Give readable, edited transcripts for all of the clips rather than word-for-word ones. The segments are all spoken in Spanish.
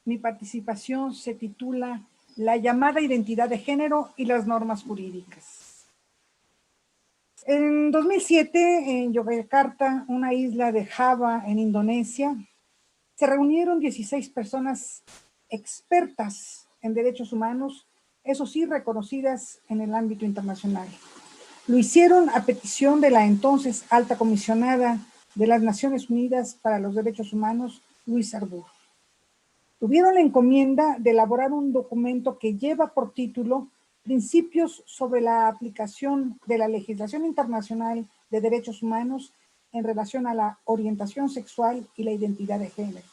mi participación se titula La llamada identidad de género y las normas jurídicas. En 2007, en Yogyakarta, una isla de Java, en Indonesia, se reunieron 16 personas expertas en derechos humanos, eso sí, reconocidas en el ámbito internacional. Lo hicieron a petición de la entonces alta comisionada de las Naciones Unidas para los Derechos Humanos, Louise Arbour. Tuvieron la encomienda de elaborar un documento que lleva por título Principios sobre la aplicación de la legislación internacional de derechos humanos en relación a la orientación sexual y la identidad de género.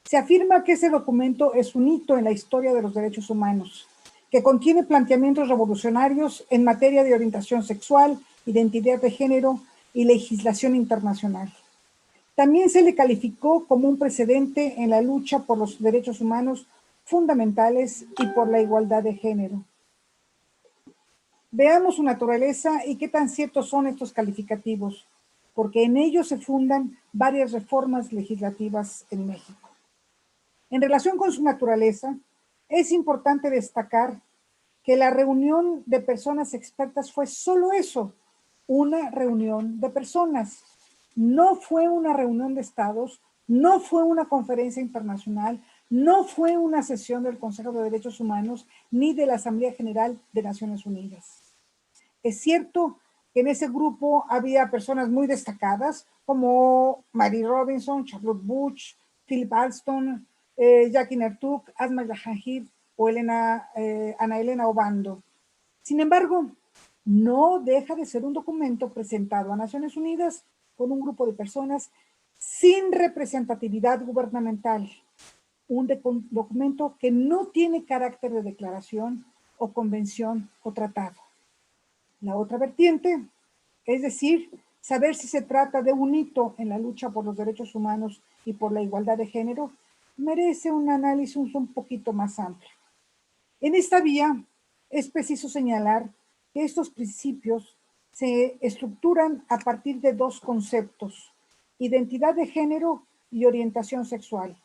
Se afirma que ese documento es un hito en la historia de los derechos humanos, que contiene planteamientos revolucionarios en materia de orientación sexual, identidad de género y legislación internacional. También se le calificó como un precedente en la lucha por los derechos humanos fundamentales y por la igualdad de género. Veamos su naturaleza y qué tan ciertos son estos calificativos, porque en ellos se fundan varias reformas legislativas en México. En relación con su naturaleza, es importante destacar que la reunión de personas expertas fue solo eso, una reunión de personas. No fue una reunión de estados, no fue una conferencia internacional, no fue una sesión del Consejo de Derechos Humanos ni de la Asamblea General de Naciones Unidas. Es cierto que en ese grupo había personas muy destacadas como Mary Robinson, Charlotte Bush, Philip Alston, Jackie Nertuk, Asma Jahangir o Ana Elena Obando. Sin embargo, no deja de ser un documento presentado a Naciones Unidas por un grupo de personas sin representatividad gubernamental, un documento que no tiene carácter de declaración o convención o tratado. La otra vertiente, es decir, saber si se trata de un hito en la lucha por los derechos humanos y por la igualdad de género, merece un análisis un poquito más amplio. En esta vía, es preciso señalar que estos principios se estructuran a partir de dos conceptos, identidad de género y orientación sexual,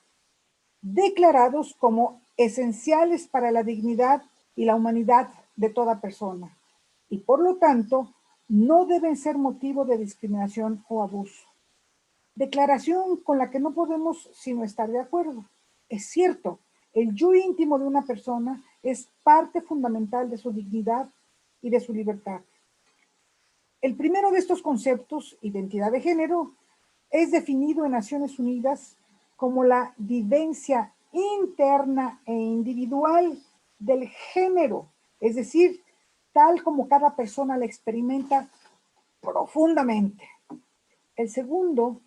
declarados como esenciales para la dignidad y la humanidad de toda persona, y por lo tanto no deben ser motivo de discriminación o abuso. Declaración con la que no podemos sino estar de acuerdo. Es cierto, el yo íntimo de una persona es parte fundamental de su dignidad y de su libertad. El primero de estos conceptos, identidad de género, es definido en Naciones Unidas como la vivencia interna e individual del género, es decir, tal como cada persona la experimenta profundamente. El segundo,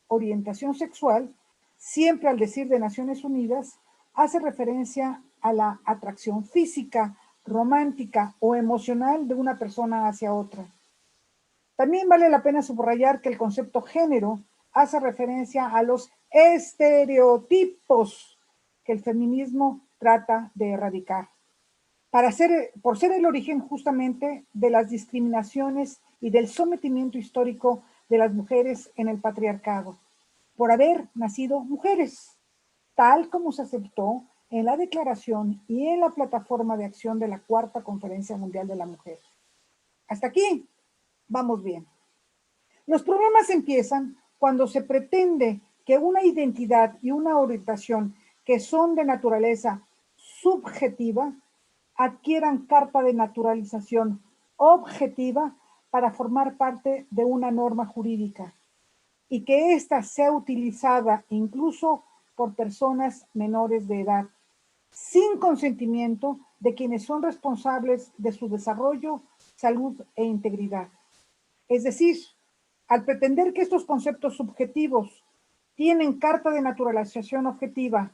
orientación sexual, siempre al decir de Naciones Unidas, hace referencia a la atracción física, romántica o emocional de una persona hacia otra. También vale la pena subrayar que el concepto género hace referencia a los estereotipos que el feminismo trata de erradicar, por ser el origen justamente de las discriminaciones y del sometimiento histórico de las mujeres en el patriarcado, por haber nacido mujeres, tal como se aceptó en la Declaración y en la Plataforma de Acción de la Cuarta Conferencia Mundial de la Mujer. Hasta aquí, vamos bien. Los problemas empiezan cuando se pretende que una identidad y una orientación que son de naturaleza subjetiva adquieran carta de naturalización objetiva para formar parte de una norma jurídica y que ésta sea utilizada incluso por personas menores de edad, sin consentimiento de quienes son responsables de su desarrollo, salud e integridad. Es decir, al pretender que estos conceptos subjetivos tienen carta de naturalización objetiva,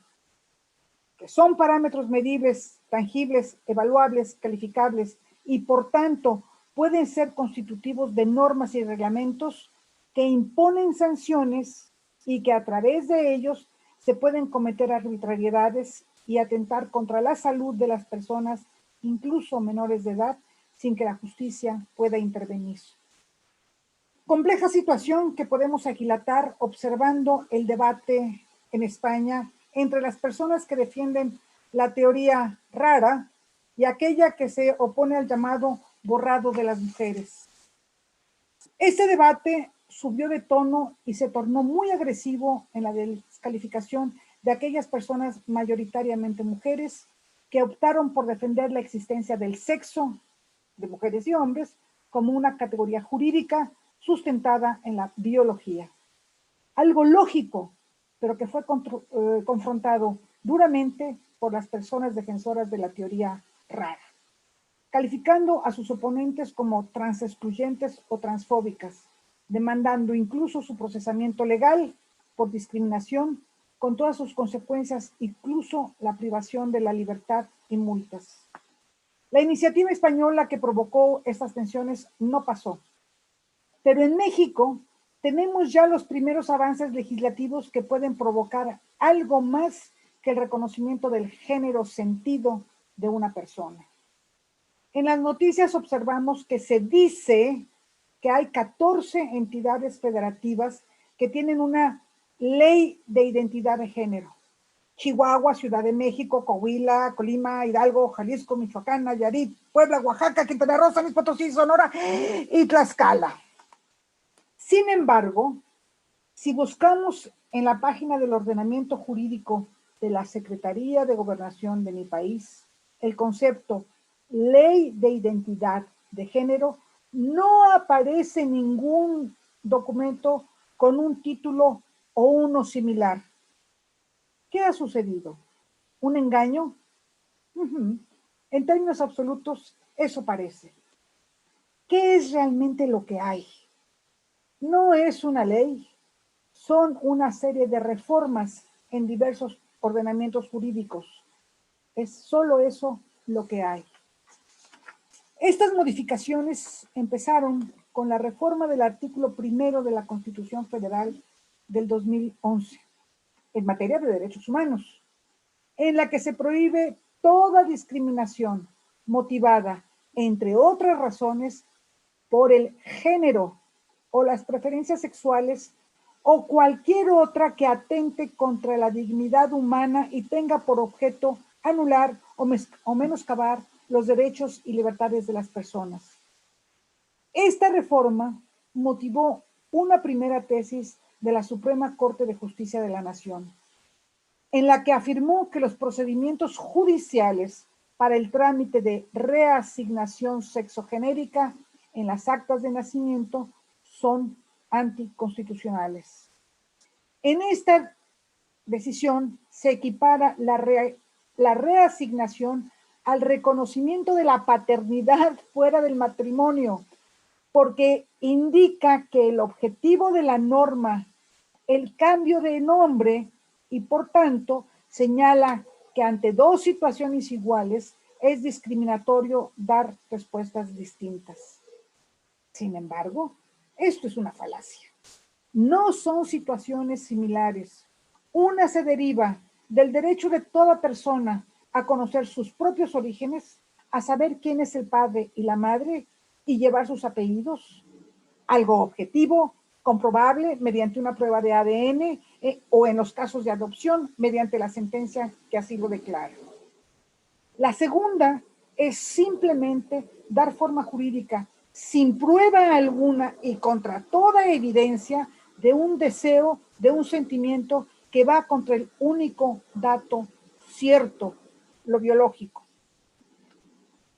que son parámetros medibles, tangibles, evaluables, calificables y por tanto pueden ser constitutivos de normas y reglamentos que imponen sanciones y que a través de ellos se pueden cometer arbitrariedades y atentar contra la salud de las personas, incluso menores de edad, sin que la justicia pueda intervenir. Compleja situación que podemos aquilatar observando el debate en España entre las personas que defienden la teoría rara y aquella que se opone al llamado borrado de las mujeres. Este debate subió de tono y se tornó muy agresivo en la descalificación de aquellas personas mayoritariamente mujeres que optaron por defender la existencia del sexo de mujeres y hombres como una categoría jurídica sustentada en la biología. Algo lógico, pero que fue confrontado duramente por las personas defensoras de la teoría rara, calificando a sus oponentes como transexcluyentes o transfóbicas, demandando incluso su procesamiento legal por discriminación, con todas sus consecuencias, incluso la privación de la libertad y multas. La iniciativa española que provocó estas tensiones no pasó, pero en México tenemos ya los primeros avances legislativos que pueden provocar algo más que el reconocimiento del género sentido de una persona. En las noticias observamos que se dice que hay 14 entidades federativas que tienen una ley de identidad de género. Chihuahua, Ciudad de México, Coahuila, Colima, Hidalgo, Jalisco, Michoacán, Nayarit, Puebla, Oaxaca, Quintana Roo, San Luis Potosí, Sonora y Tlaxcala. Sin embargo, si buscamos en la página del ordenamiento jurídico de la Secretaría de Gobernación de mi país, el concepto ley de identidad de género, no aparece ningún documento con un título o uno similar. ¿Qué ha sucedido? ¿Un engaño? En términos absolutos, eso parece. ¿Qué es realmente lo que hay? No es una ley, son una serie de reformas en diversos ordenamientos jurídicos. Es solo eso lo que hay. Estas modificaciones empezaron con la reforma del artículo 1 de la Constitución Federal del 2011 en materia de derechos humanos, en la que se prohíbe toda discriminación motivada, entre otras razones, por el género o las preferencias sexuales o cualquier otra que atente contra la dignidad humana y tenga por objeto anular o menoscabar los derechos y libertades de las personas. Esta reforma motivó una primera tesis de la Suprema Corte de Justicia de la Nación, en la que afirmó que los procedimientos judiciales para el trámite de reasignación sexogenérica en las actas de nacimiento son anticonstitucionales. En esta decisión se equipara la reasignación al reconocimiento de la paternidad fuera del matrimonio, porque indica que el objetivo de la norma, el cambio de nombre, y por tanto señala que ante dos situaciones iguales es discriminatorio dar respuestas distintas. Sin embargo, esto es una falacia. No son situaciones similares. Una se deriva del derecho de toda persona a conocer sus propios orígenes, a saber quién es el padre y la madre y llevar sus apellidos, algo objetivo, comprobable mediante una prueba de ADN o en los casos de adopción mediante la sentencia que así lo declara. La segunda es simplemente dar forma jurídica sin prueba alguna y contra toda evidencia de un deseo, de un sentimiento que va contra el único dato cierto, lo biológico.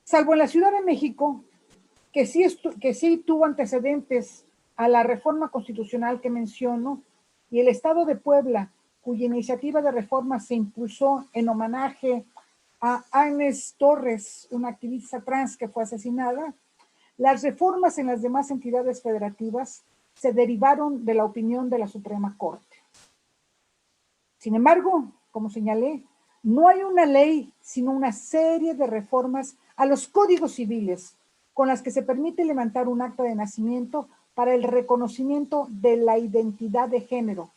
Salvo en la Ciudad de México, que sí tuvo antecedentes a la reforma constitucional que menciono, y el Estado de Puebla, cuya iniciativa de reforma se impulsó en homenaje a Agnes Torres, una activista trans que fue asesinada, las reformas en las demás entidades federativas se derivaron de la opinión de la Suprema Corte. Sin embargo, como señalé, no hay una ley, sino una serie de reformas a los códigos civiles con las que se permite levantar un acta de nacimiento para el reconocimiento de la identidad de género.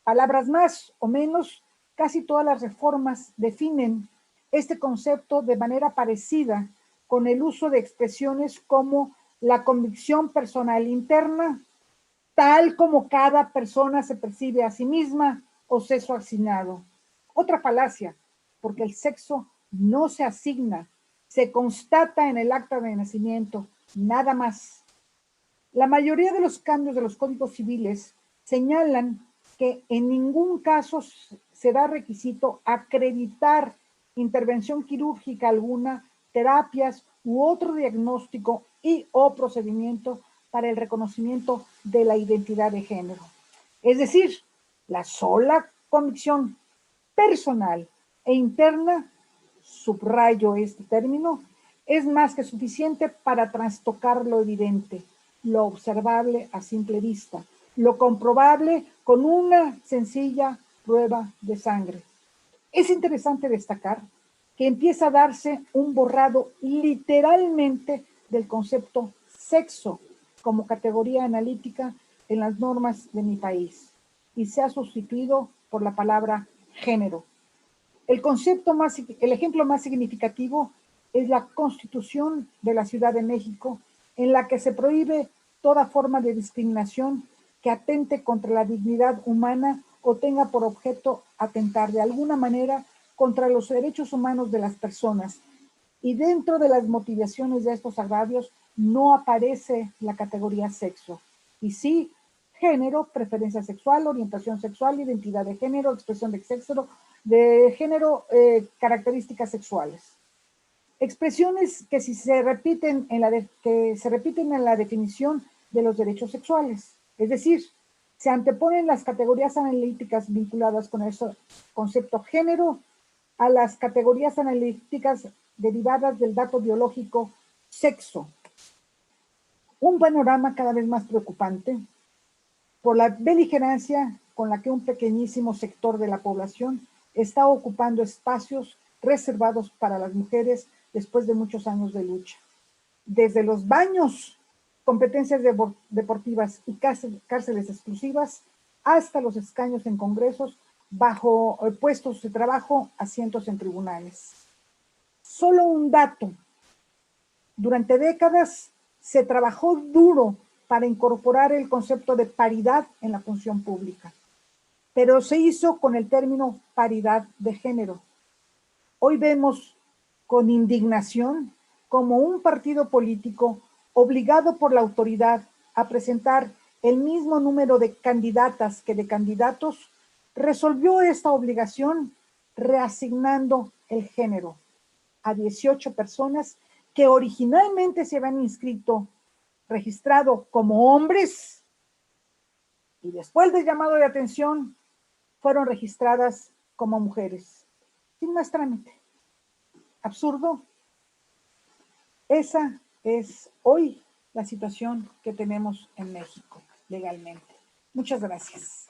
Palabras más o menos, casi todas las reformas definen este concepto de manera parecida con el uso de expresiones como la convicción personal interna, tal como cada persona se percibe a sí misma o sexo asignado, Otra falacia, porque el sexo no se asigna, se constata en el acta de nacimiento, nada más. La mayoría de los cambios de los códigos civiles señalan que en ningún caso será requisito acreditar intervención quirúrgica alguna, terapias u otro diagnóstico y o procedimiento para el reconocimiento de la identidad de género. Es decir, la sola convicción personal e interna, subrayo este término, es más que suficiente para trastocar lo evidente, lo observable a simple vista, lo comprobable con una sencilla prueba de sangre. Es interesante destacar que empieza a darse un borrado literalmente del concepto sexo como categoría analítica en las normas de mi país y se ha sustituido por la palabra género. El ejemplo más significativo es la Constitución de la Ciudad de México, en la que se prohíbe toda forma de discriminación que atente contra la dignidad humana o tenga por objeto atentar de alguna manera contra los derechos humanos de las personas. Y dentro de las motivaciones de estos agravios no aparece la categoría sexo. Y sí, género, preferencia sexual, orientación sexual, identidad de género, expresión de género, características sexuales. Expresiones que se repiten en la definición de los derechos sexuales. Es decir, se anteponen las categorías analíticas vinculadas con ese concepto género a las categorías analíticas derivadas del dato biológico sexo. Un panorama cada vez más preocupante por la beligerancia con la que un pequeñísimo sector de la población está ocupando espacios reservados para las mujeres después de muchos años de lucha. Desde los baños, competencias deportivas y cárceles exclusivas, hasta los escaños en congresos, bajo puestos de trabajo, asientos en tribunales. Solo un dato. Durante décadas se trabajó duro para incorporar el concepto de paridad en la función pública, pero se hizo con el término paridad de género. Hoy vemos con indignación como un partido político obligado por la autoridad a presentar el mismo número de candidatas que de candidatos, resolvió esta obligación reasignando el género a 18 personas que originalmente se habían registrado como hombres y después del llamado de atención fueron registradas como mujeres, sin más trámite. Absurdo. Esa es hoy la situación que tenemos en México legalmente. Muchas gracias.